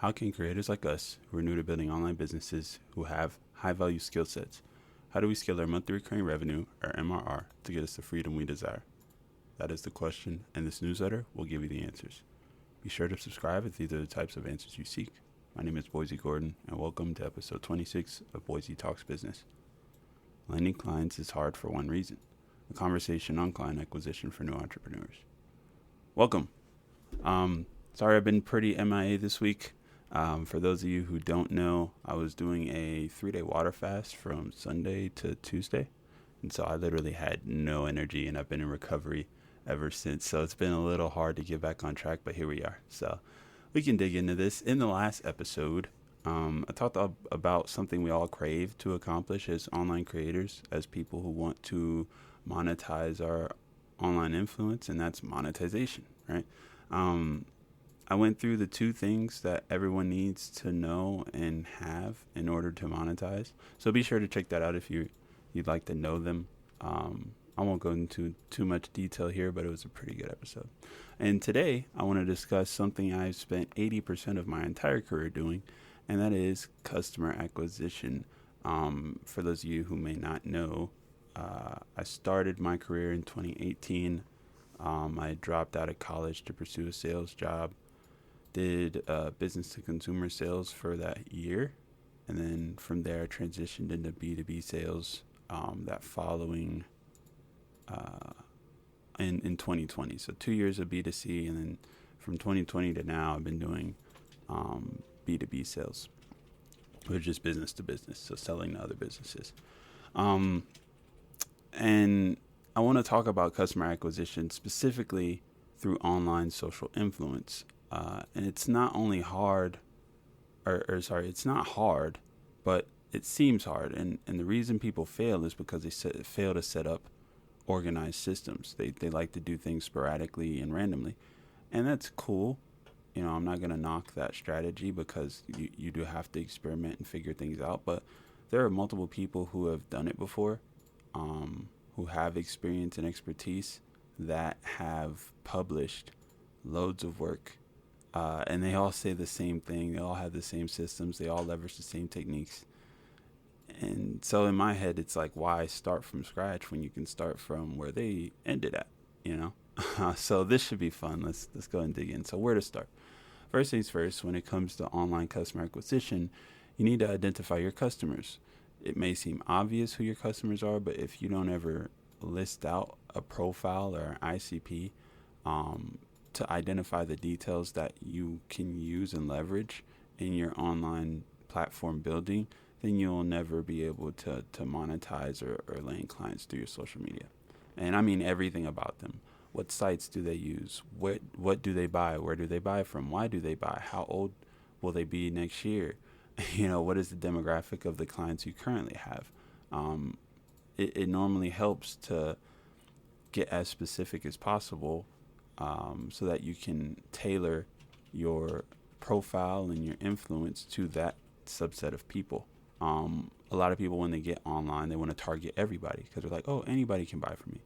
How can creators like us, who are new to building online businesses, who have high-value skill sets, how do we scale our monthly recurring revenue, or MRR, to get us the freedom we desire? That is the question, and this newsletter will give you the answers. Be sure to subscribe if these are the types of answers you seek. My name is Boise Gordon, and welcome to episode 26 of Boise Talks Business. Landing clients is hard for one reason: a conversation on client acquisition for new entrepreneurs. Welcome. Sorry I've been pretty MIA this week. For those of you who don't know, I was doing a 3-day water fast from Sunday to Tuesday. And so I literally had no energy, and I've been in recovery ever since. So it's been a little hard to get back on track, but here we are. So we can dig into this. In the last episode, I talked about something we all crave to accomplish as online creators, as people who want to monetize our online influence, and that's monetization, right? I went through the two things that everyone needs to know and have in order to monetize. So be sure to check that out if you'd like to know them. I won't go into too much detail here, but it was a pretty good episode. And today I want to discuss something I've spent 80% of my entire career doing, and that is customer acquisition. For those of you who may not know, I started my career in 2018. I dropped out of college to pursue a sales job. Did business to consumer sales for that year, and then from there I transitioned into B2B sales that following in 2020. So 2 years of B2C, and then from 2020 to now I've been doing B2B sales, which is business to business, so selling to other businesses. And I want to talk about customer acquisition specifically through online social influence. And it's not only hard, it's not hard, but it seems hard. And the reason people fail is because they fail to set up organized systems. They like to do things sporadically and randomly. And that's cool. You know, I'm not going to knock that strategy, because you do have to experiment and figure things out. But there are multiple people who have done it before, who have experience and expertise, that have published loads of work. And they all say the same thing. They all have the same systems. They all leverage the same techniques. And so in my head, it's like, why start from scratch when you can start from where they ended at, you know? So this should be fun. Let's go and dig in. So where to start? First things first, when it comes to online customer acquisition, you need to identify your customers. It may seem obvious who your customers are, but if you don't ever list out a profile or an ICP, to identify the details that you can use and leverage in your online platform building, then you'll never be able to monetize or land clients through your social media. And I mean everything about them. What sites do they use? What do they buy? Where do they buy from? Why do they buy? How old will they be next year? You know, what is the demographic of the clients you currently have? It normally helps to get as specific as possible, so that you can tailor your profile and your influence to that subset of people. A lot of people, when they get online, they want to target everybody, because they're like, oh, anybody can buy from me.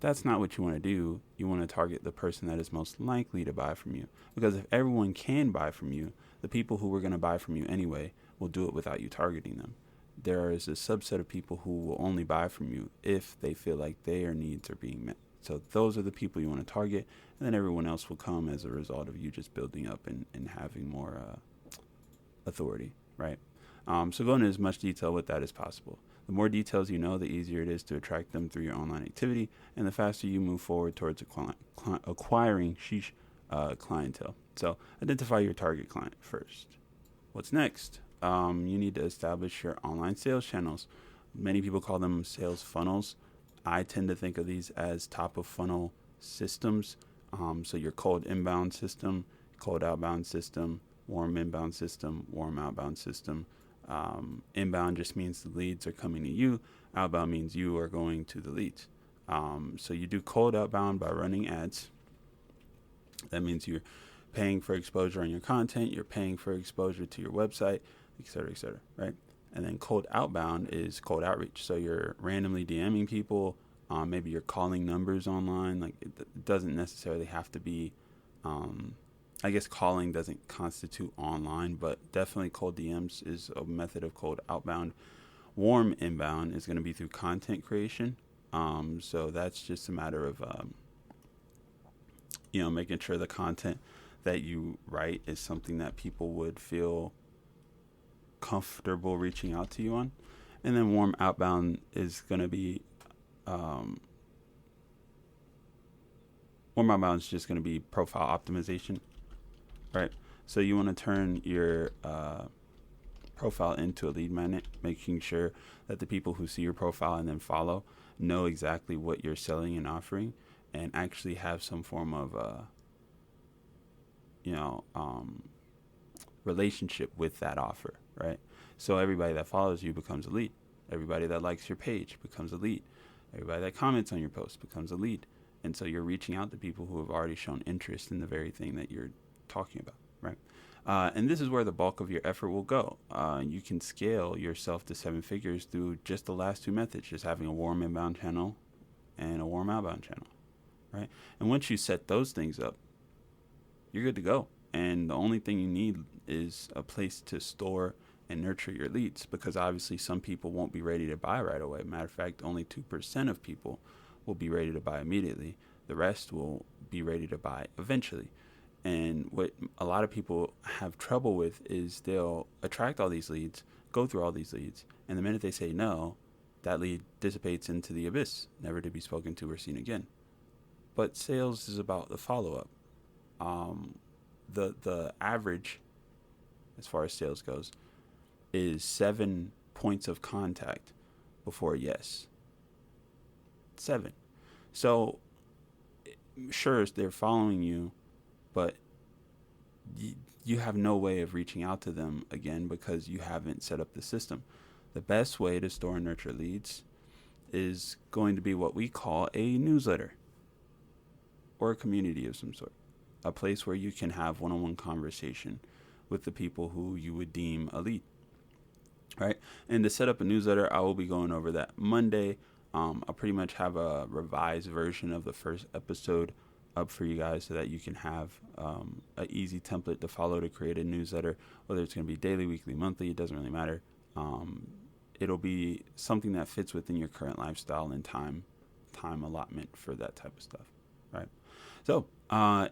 That's not what you want to do. You want to target the person that is most likely to buy from you, because if everyone can buy from you, the people who were going to buy from you anyway will do it without you targeting them. There is a subset of people who will only buy from you if they feel like their needs are being met. So those are the people you want to target, and then everyone else will come as a result of you just building up and having more authority, right? So go into as much detail with that as possible. The more details you know, the easier it is to attract them through your online activity, and the faster you move forward towards acquiring clientele. So identify your target client first. What's next? You need to establish your online sales channels. Many people call them sales funnels. I tend to think of these as top of funnel systems. So your cold inbound system, cold outbound system, warm inbound system, warm outbound system. Inbound just means the leads are coming to you. Outbound means you are going to the leads. So you do cold outbound by running ads. That means you're paying for exposure on your content. You're paying for exposure to your website, et cetera, right? And then cold outbound is cold outreach. So you're randomly DMing people. Maybe you're calling numbers online. Like it doesn't necessarily have to be I guess calling doesn't constitute online, but definitely cold DMs is a method of cold outbound. Warm inbound is going to be through content creation. So that's just a matter of making sure the content that you write is something that people would feel comfortable reaching out to you on. And then warm outbound is going to be um, warm outbound is just going to be profile optimization, right? So you want to turn your profile into a lead magnet, making sure that the people who see your profile and then follow know exactly what you're selling and offering, and actually have some form of you know um, relationship with that offer, right? So everybody that follows you becomes a lead. Everybody that likes your page becomes a lead. Everybody that comments on your post becomes a lead. And so you're reaching out to people who have already shown interest in the very thing that you're talking about, right? And this is where the bulk of your effort will go. You can scale yourself to 7 figures through just the last 2 methods, just having a warm inbound channel and a warm outbound channel, right? And once you set those things up, you're good to go. And the only thing you need is a place to store and nurture your leads, because obviously some people won't be ready to buy right away. Matter of fact, only 2% of people will be ready to buy immediately. The rest will be ready to buy eventually. And what a lot of people have trouble with is they'll attract all these leads, go through all these leads, and the minute they say no, that lead dissipates into the abyss, never to be spoken to or seen again. But sales is about the follow-up. The average, as far as sales goes, is 7 points of contact before a yes. 7. So, sure, they're following you, but you have no way of reaching out to them again because you haven't set up the system. The best way to store and nurture leads is going to be what we call a newsletter or a community of some sort, a place where you can have one-on-one conversation with the people who you would deem a lead, right? And to set up a newsletter, I will be going over that Monday. I'll pretty much have a revised version of the first episode up for you guys so that you can have an easy template to follow to create a newsletter, whether it's going to be daily, weekly, monthly, it doesn't really matter. It'll be something that fits within your current lifestyle and time allotment for that type of stuff, right? So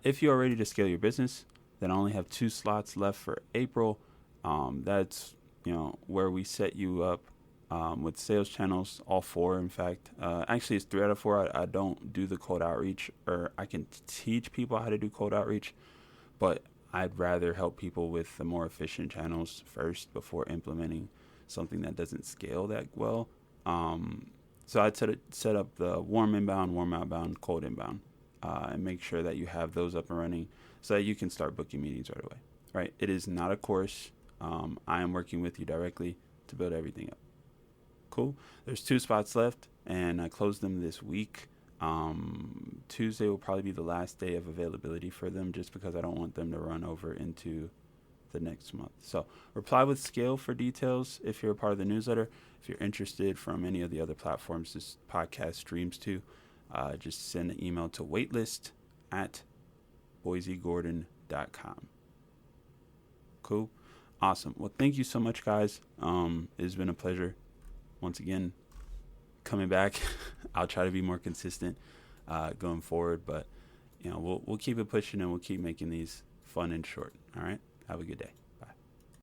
if you are ready to scale your business, then I only have 2 slots left for April. That's where we set you up with sales channels, all 4, in fact. Actually, it's 3 out of 4. I don't do the cold outreach, or I can teach people how to do cold outreach, but I'd rather help people with the more efficient channels first before implementing something that doesn't scale that well. So I'd set up the warm inbound, warm outbound, cold inbound, and make sure that you have those up and running so that you can start booking meetings right away, right? It is not a course. I am working with you directly to build everything up. Cool. There's 2 spots left, and I closed them this week. Tuesday will probably be the last day of availability for them, just because I don't want them to run over into the next month. So reply with scale for details if you're a part of the newsletter. If you're interested from any of the other platforms this podcast streams to, just send an email to waitlist@boisegordon.com. Cool. Awesome. Well, thank you so much, guys. It's been a pleasure. Once again, coming back. I'll try to be more consistent going forward, but we'll keep it pushing and we'll keep making these fun and short. All right. Have a good day.